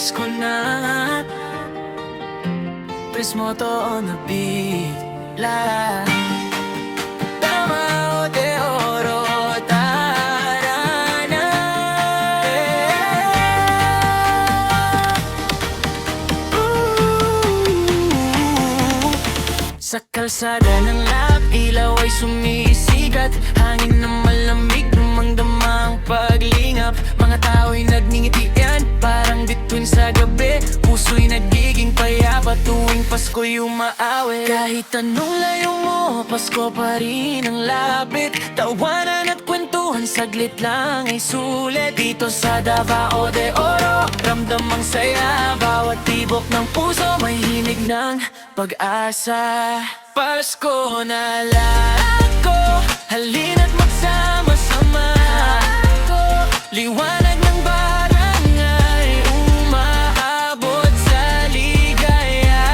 Pasko na, Prismoto on the beat. La Dama de oro, tara na. Sa kalsada ng lap, ilaw ay sumisikat. Hangin na malamig, dumang-dama ang paglingap. Mga tao'y nagngingitian, parang bituin sa gabi. Puso'y nagiging payapa tuwing Pasko'y umaawi. Kahit anong layo mo, Pasko pa rin ang lapit. Tawanan at kwentuhan, saglit lang ay sulit. Dito sa Davao de Oro, ramdam ang saya. Bawat tibok ng puso may himig ng pag-asa. Pasko na lako, halina't magsama-sama. Liwanag ng barangay, umaabot sa ligaya.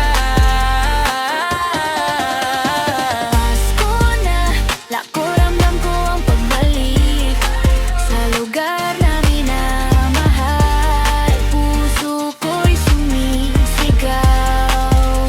Pasko na, lako ramdam ko ang pagbalik sa lugar na minamahal. Puso ko'y sumisigaw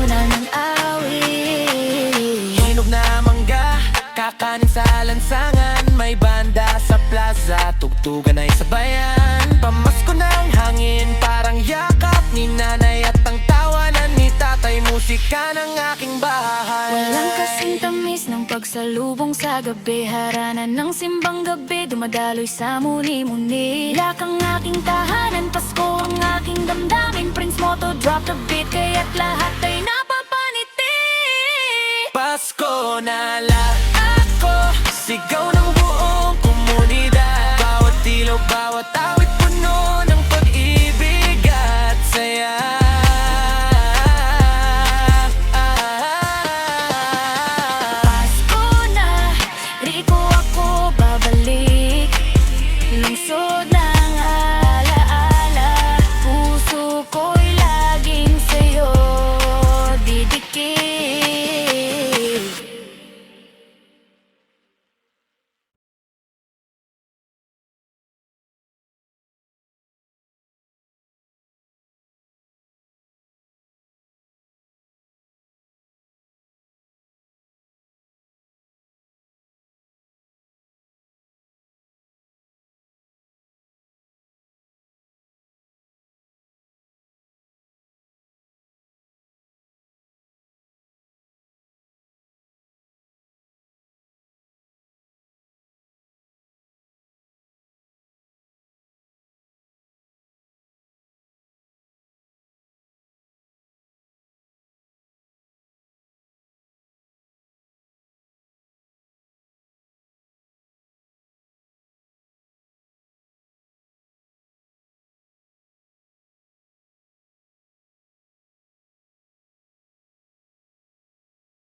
na ng awit. Hinog na mangga, kakanin sa lansangan. May banda sa plaza, tugtugan ay sabayan. Pamasko na ang hangin, parang yakap ni nanay at ang tawanan ni tatay. Musika ng aking bahay. Walang kasing tamis ng pagsalubong sa gabi. Haranan ng simbang gabi, dumadaloy sa muni-muni. Lakang aking tahanan, Pasko ang aking damdamin. Prismoto, drop the beat, kaya't lahat ay napapaniti. Pasko na lako, sigaw na